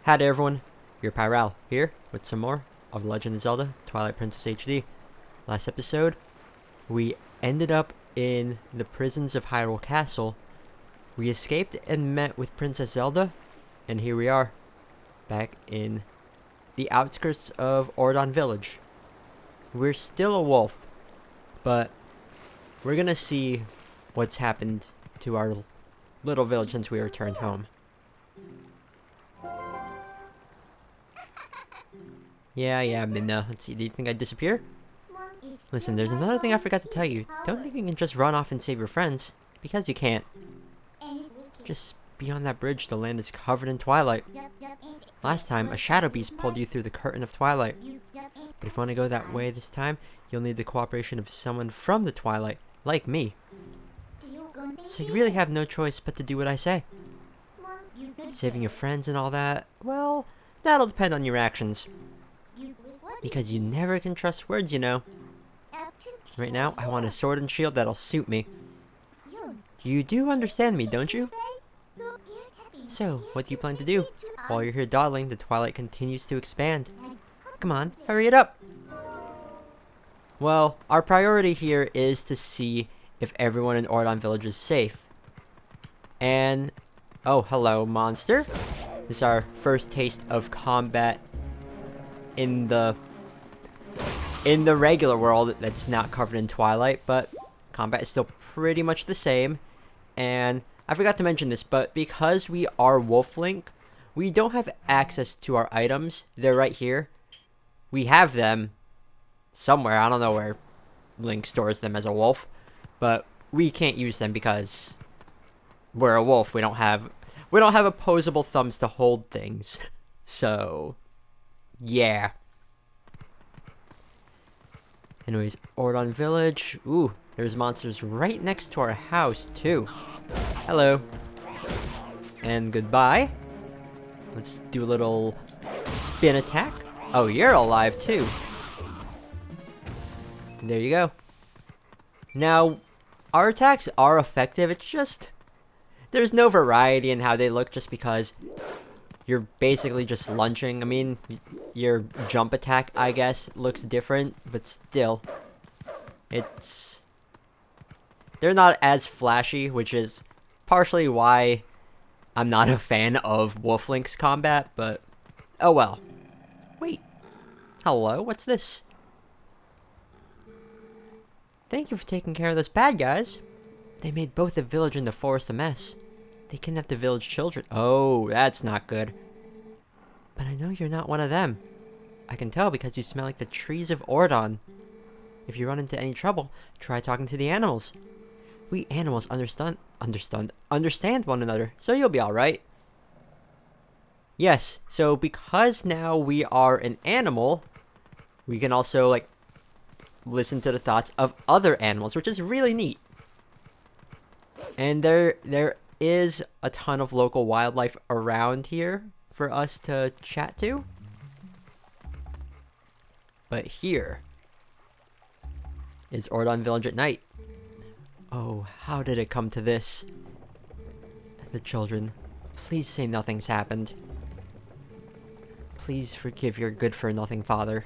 Howdy everyone, your Pyral here with some more of The Legend of Zelda Twilight Princess HD. Last episode, we ended up in the prisons of Hyrule Castle. We escaped and met with Princess Zelda, and here we are, back in the outskirts of Ordon Village. We're still a wolf, but we're gonna see what's happened to our little village since we returned home. Yeah, Minna. Let's see, do you think I'd disappear? Listen, there's another thing I forgot to tell you. Don't think you can just run off and save your friends, because you can't. Just beyond that bridge, the land is covered in twilight. Last time, a shadow beast pulled you through the curtain of twilight. But if you want to go that way this time, you'll need the cooperation of someone from the twilight, like me. So you really have no choice but to do what I say. Saving your friends and all that, well, that'll depend on your actions. Because you never can trust words, you know. Right now, I want a sword and shield that'll suit me. You do understand me, don't you? So, what do you plan to do? While you're here dawdling, the twilight continues to expand. Come on, hurry it up! Well, our priority here is to see if everyone in Ordon Village is safe. And, oh, hello, monster. This is our first taste of combat in the regular world that's not covered in twilight, but combat is still pretty much the same. And I forgot to mention this, but because we are Wolf Link, we don't have access to our items. They're right here. We have them somewhere. I don't know where Link stores them as a wolf, but we can't use them because we're a wolf. We don't have opposable thumbs to hold things. So, yeah. Anyways, Ordon Village. Ooh, there's monsters right next to our house, too. Hello. And goodbye. Let's do a little spin attack. Oh, you're alive, too. There you go. Now, our attacks are effective. It's just there's no variety in how they look just because you're basically just lunging. I mean, your jump attack, I guess, looks different, but still, they're not as flashy, which is partially why I'm not a fan of Wolf Link's combat, but oh well. Wait, hello, what's this? Thank you for taking care of those bad guys. They made both the village and the forest a mess. They kidnapped the village children. Oh, that's not good. But I know you're not one of them. I can tell because you smell like the trees of Ordon. If you run into any trouble, try talking to the animals. We animals understand one another, so you'll be alright. Yes, so because now we are an animal, we can also, like, listen to the thoughts of other animals, which is really neat. And there is a ton of local wildlife around here for us to chat to. But here is Ordon Village at night. Oh, how did it come to this? The children, please say nothing's happened. Please forgive your good-for-nothing father.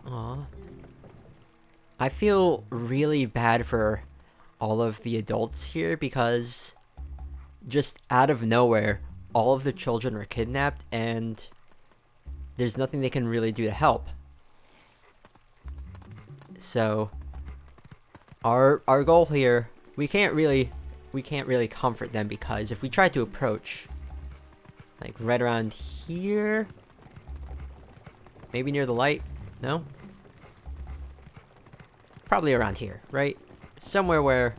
Aww. I feel really bad for all of the adults here because just out of nowhere, all of the children were kidnapped and there's nothing they can really do to help. So, our goal here, we can't really comfort them because if we try to approach, like right around here, maybe near the light, no? Probably around here, right? Somewhere where...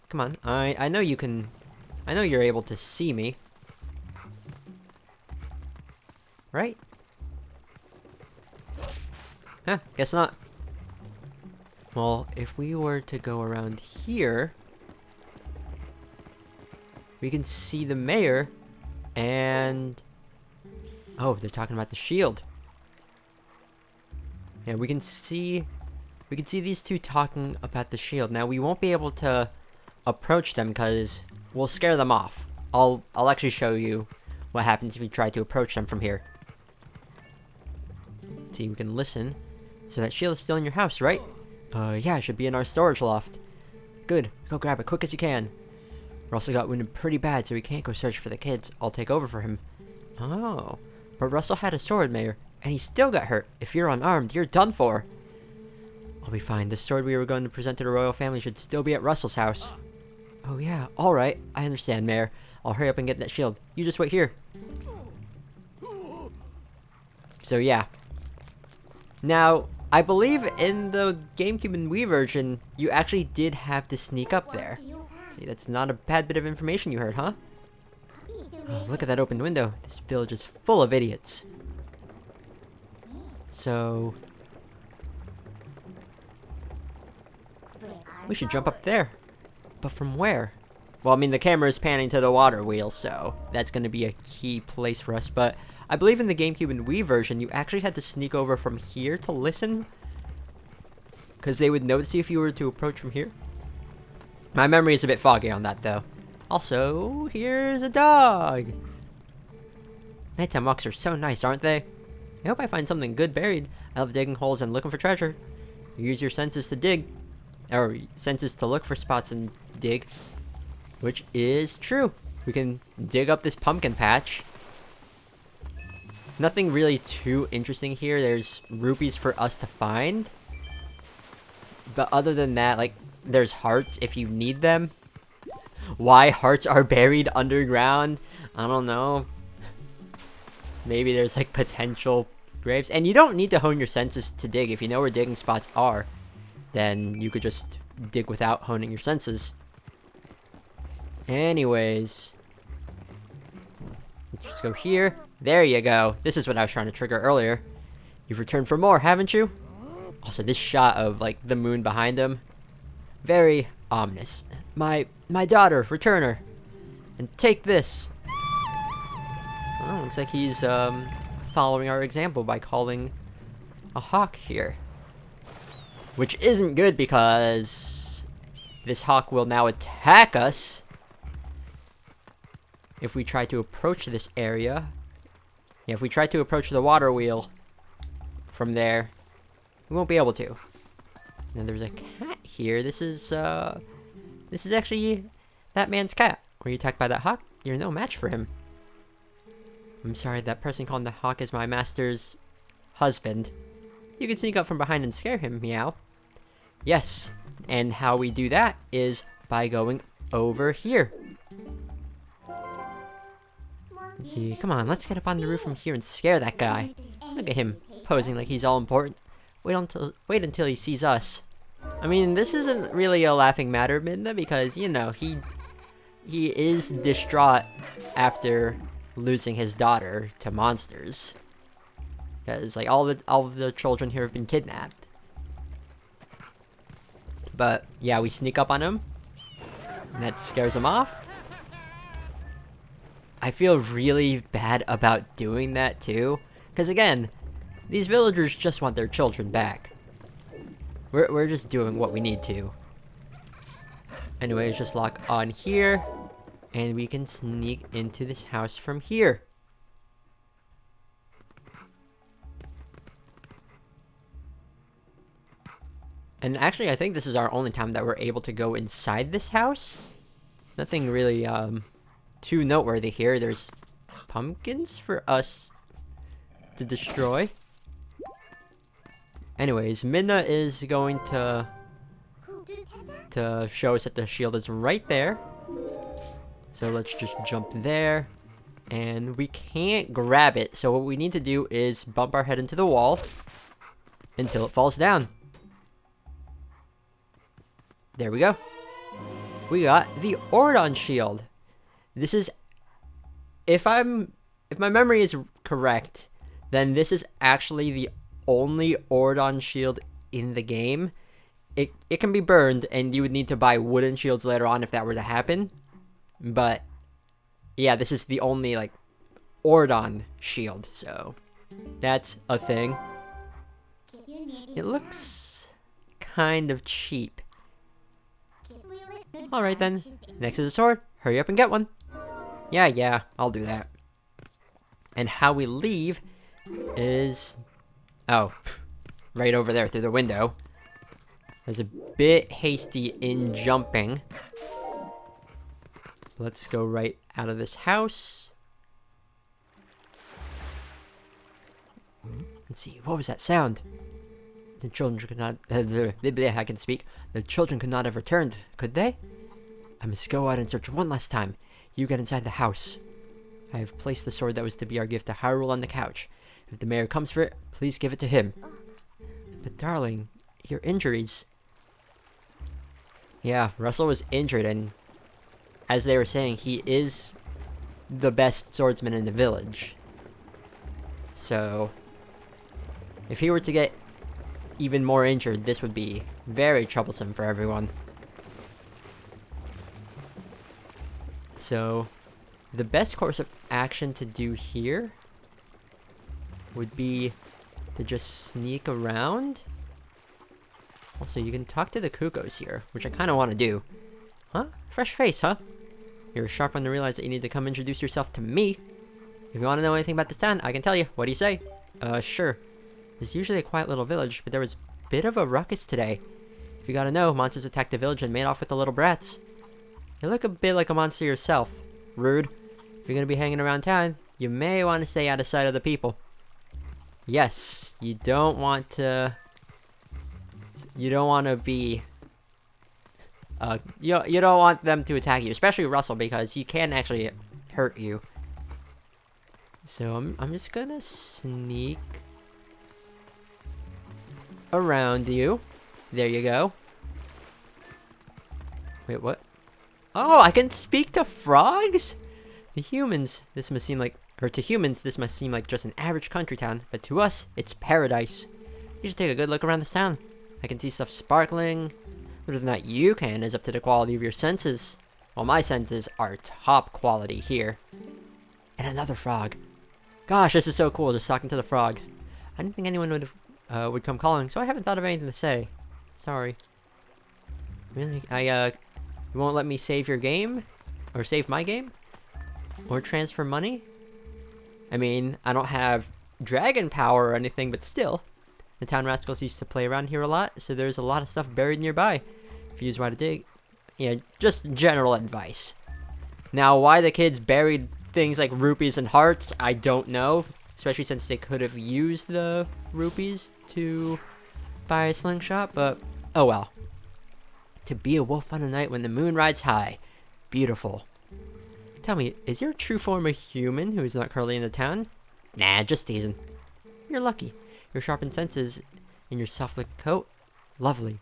Come on, I know you can... I know you're able to see me. Right? Huh, guess not. Well, if we were to go around here, we can see the mayor, and... Oh, they're talking about the shield. Yeah, we can see these two talking about the shield. Now, we won't be able to approach them because we'll scare them off. I'll actually show you what happens if you try to approach them from here. See, we can listen. So that shield is still in your house, right? Yeah, it should be in our storage loft. Good, go grab it quick as you can. Russell got wounded pretty bad, so we can't go search for the kids. I'll take over for him. Oh, but Russell had a sword, Mayor, and he still got hurt. If you're unarmed, you're done for. I'll be fine. The sword we were going to present to the royal family should still be at Russell's house. Oh yeah, alright. I understand, Mayor. I'll hurry up and get that shield. You just wait here. So yeah. Now, I believe in the GameCube and Wii version, you actually did have to sneak up there. See, that's not a bad bit of information you heard, huh? Oh, look at that open window. This village is full of idiots. So... we should jump up there. But from where? Well, I mean, the camera is panning to the water wheel, so that's going to be a key place for us. But I believe in the GameCube and Wii version, you actually had to sneak over from here to listen. Because they would notice you if you were to approach from here. My memory is a bit foggy on that, though. Also, here's a dog. Nighttime walks are so nice, aren't they? I hope I find something good buried. I love digging holes and looking for treasure. You use your senses to dig. Or senses to look for spots and dig. Which is true. We can dig up this pumpkin patch. Nothing really too interesting here. There's rupees for us to find. But other than that, like, there's hearts if you need them. Why hearts are buried underground? I don't know. Maybe there's like potential graves. And you don't need to hone your senses to dig. If you know where digging spots are, then you could just dig without honing your senses. Anyways. Let's just go here. There you go. This is what I was trying to trigger earlier. You've returned for more, haven't you? Also, this shot of like the moon behind him. Very ominous. My daughter, return her. And take this. Oh, looks like he's following our example by calling a hawk here. Which isn't good because this hawk will now attack us if we try to approach this area. Yeah, if we try to approach the water wheel from there, we won't be able to. And there's a cat here. This is actually that man's cat. Were you attacked by that hawk? You're no match for him. I'm sorry, that person called the hawk is my master's husband. You can sneak up from behind and scare him, meow. Yes, and how we do that is by going over here. Let's see, come on, let's get up on the roof from here and scare that guy. Look at him, posing like he's all important. Wait until he sees us. I mean, this isn't really a laughing matter, Midna, because, you know, he is distraught after losing his daughter to monsters. Because, like, all of the children here have been kidnapped. But, yeah, we sneak up on him. And that scares him off. I feel really bad about doing that, too. Because, again, these villagers just want their children back. We're just doing what we need to. Anyways, just lock on here. And we can sneak into this house from here. And actually, I think this is our only time that we're able to go inside this house. Nothing really too noteworthy here. There's pumpkins for us to destroy. Anyways, Midna is going to show us that the shield is right there. So let's just jump there. And we can't grab it. So what we need to do is bump our head into the wall until it falls down. There we go. We got the Ordon shield. This is, if my memory is correct, then this is actually the only Ordon shield in the game. It can be burned, and you would need to buy wooden shields later on if that were to happen. But yeah, this is the only like Ordon shield, so that's a thing. It looks kind of cheap. Alright then, next is a sword. hurry up and get one. Yeah, I'll do that. And how we leave is... Oh, right over there through the window. I was a bit hasty in jumping. Let's go right out of this house. Let's see, what was that sound? The children could not... I can speak. The children could not have returned, could they? I must go out and search one last time. You get inside the house. I have placed the sword that was to be our gift to Hyrule on the couch. If the mayor comes for it, please give it to him. But darling, your injuries... Yeah, Russell was injured, and as they were saying, he is the best swordsman in the village. So, if he were to get even more injured, this would be very troublesome for everyone. So, the best course of action to do here would be to just sneak around. Also, you can talk to the Kukos here, which I kind of want to do. Huh? Fresh face, huh? You're sharp on to realize that you need to come introduce yourself to me. If you want to know anything about this town, I can tell you. What do you say? Sure. It's usually a quiet little village, but there was a bit of a ruckus today. If you gotta know, monsters attacked the village and made off with the little brats. You look a bit like a monster yourself. Rude. If you're gonna be hanging around town, you may want to stay out of sight of the people. Yes, you don't want to... You don't want to be... You don't want them to attack you, especially Russell, because he can actually hurt you. So I'm just gonna sneak around you. There you go. Wait, what? Oh, I can speak to frogs? To humans, this must seem like just an average country town, but to us, it's paradise. You should take a good look around this town. I can see stuff sparkling. Whether or not you can is up to the quality of your senses. Well, my senses are top quality here. And another frog. Gosh, this is so cool, just talking to the frogs. I didn't think anyone would come calling, so I haven't thought of anything to say. Sorry. Really? You won't let me save your game? Or save my game? Or transfer money? I mean, I don't have dragon power or anything, but still. The town rascals used to play around here a lot, so there's a lot of stuff buried nearby. If you use why to dig. Yeah, just general advice. Now, why the kids buried things like rupees and hearts, I don't know. Especially since they could have used the rupees to buy a slingshot, but oh well. To be a wolf on a night when the moon rides high. Beautiful. Tell me, is your true form a human who is not currently in the town? Nah, just teasing. You're lucky. Your sharpened senses and your soft-licked coat. Lovely.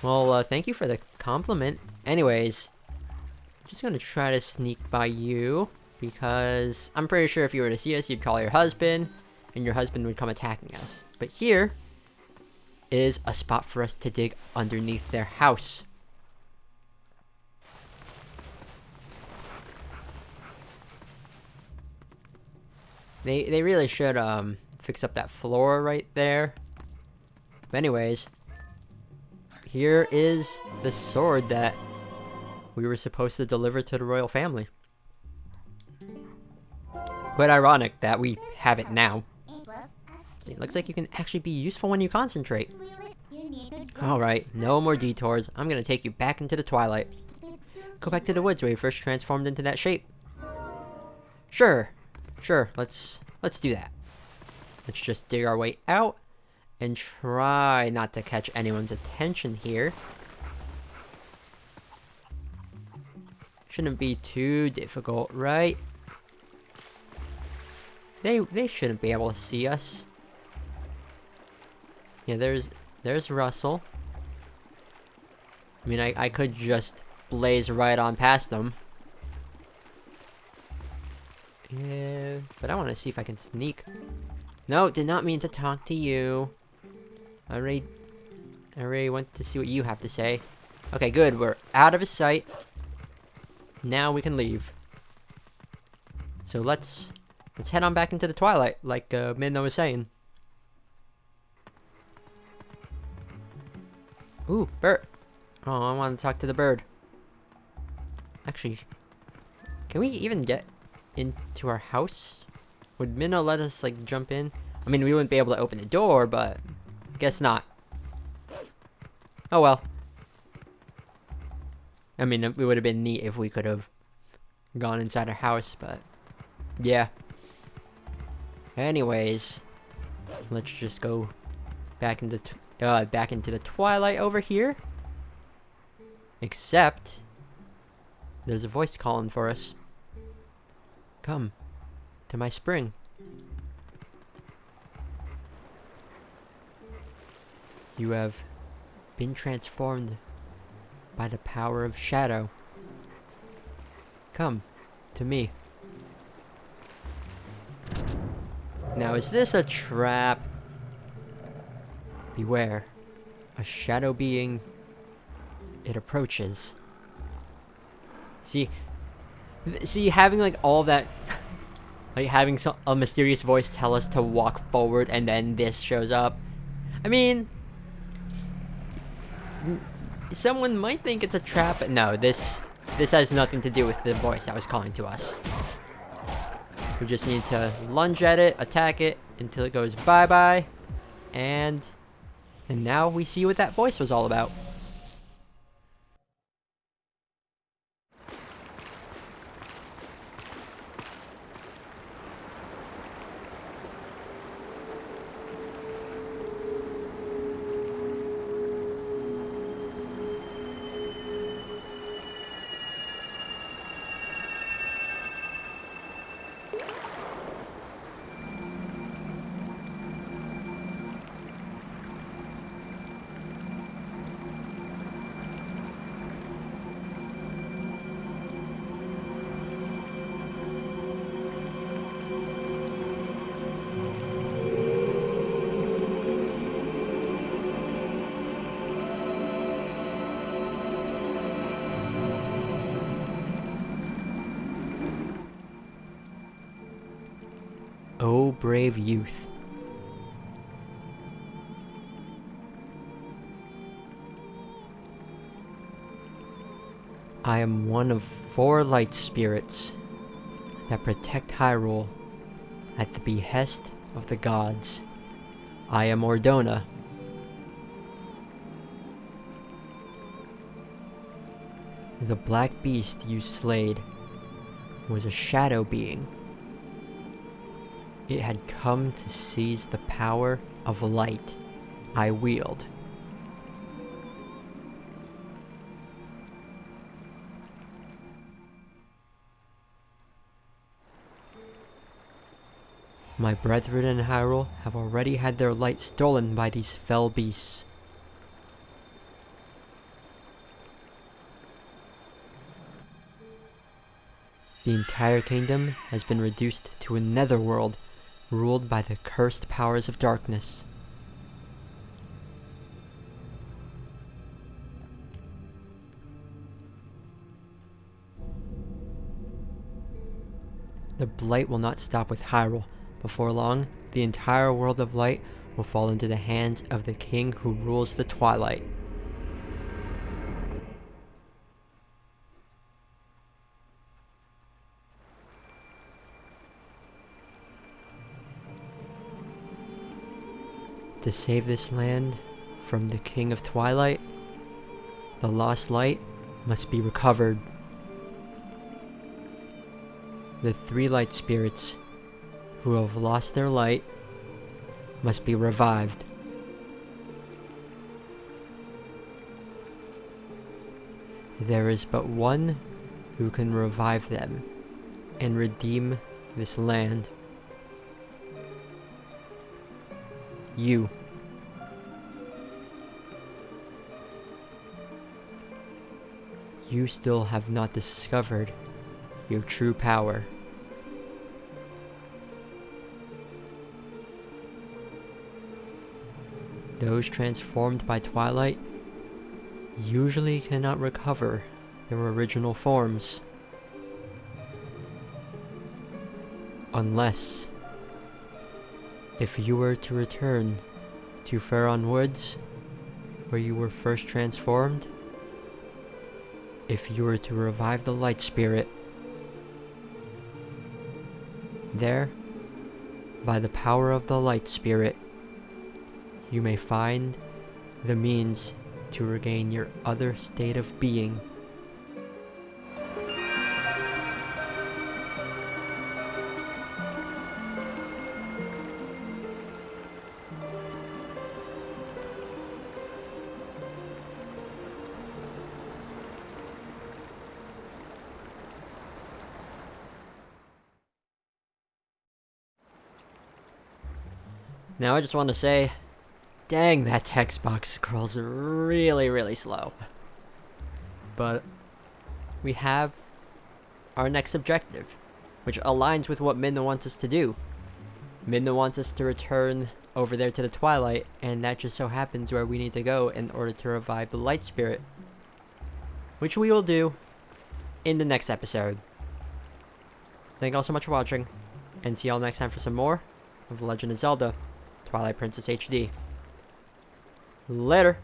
Well, thank you for the compliment. Anyways, I'm just gonna try to sneak by you, because I'm pretty sure if you were to see us, you'd call your husband, and your husband would come attacking us. But here is a spot for us to dig underneath their house. They really should fix up that floor right there. But anyways, here is the sword that we were supposed to deliver to the royal family. Quite ironic that we have it now. It looks like you can actually be useful when you concentrate. Alright, no more detours. I'm gonna take you back into the Twilight. Go back to the woods where you first transformed into that shape. Sure, let's do that. Let's just dig our way out and try not to catch anyone's attention here. Shouldn't be too difficult, right? They shouldn't be able to see us. Yeah, there's Russell. I mean, I could just blaze right on past them. Yeah, but I want to see if I can sneak. No, did not mean to talk to you. I already went to see what you have to say. Okay, good. We're out of his sight. Now we can leave. So let's head on back into the Twilight, like Midna was saying. Ooh, bird. Oh, I want to talk to the bird. Actually, can we even get into our house? Would Minna let us, like, jump in? I mean, we wouldn't be able to open the door, but guess not. Oh well. I mean, it would have been neat if we could have gone inside our house, but yeah. Anyways, let's just go back into the Twilight over here. Except there's a voice calling for us. Come to my spring. You have been transformed by the power of shadow. Come to me. Now, is this a trap? Beware. A shadow being. It approaches. See, having like all that, like having a mysterious voice tell us to walk forward, and then this shows up. I mean, someone might think it's a trap, but no, this has nothing to do with the voice that was calling to us. We just need to lunge at it, attack it until it goes bye-bye, and now we see what that voice was all about. Oh, brave youth. I am one of 4 light spirits that protect Hyrule at the behest of the gods. I am Ordona. The black beast you slayed was a shadow being. It had come to seize the power of light I wield. My brethren in Hyrule have already had their light stolen by these fell beasts. The entire kingdom has been reduced to a netherworld ruled by the cursed powers of darkness. The blight will not stop with Hyrule. Before long, the entire world of light will fall into the hands of the king who rules the Twilight. To save this land from the King of Twilight, the lost light must be recovered. The 3 light spirits who have lost their light must be revived. There is but one who can revive them and redeem this land. You. You still have not discovered your true power. Those transformed by Twilight usually cannot recover their original forms. Unless, if you were to return to Faron Woods, where you were first transformed, if you were to revive the light spirit, there, by the power of the light spirit, you may find the means to regain your other state of being. Now I just want to say, dang, that text box scrolls really, really slow. But we have our next objective, which aligns with what Midna wants us to do. Midna wants us to return over there to the Twilight, and that just so happens where we need to go in order to revive the light spirit, which we will do in the next episode. Thank you all so much for watching, and see y'all next time for some more of The Legend of Zelda Twilight Princess HD. Later!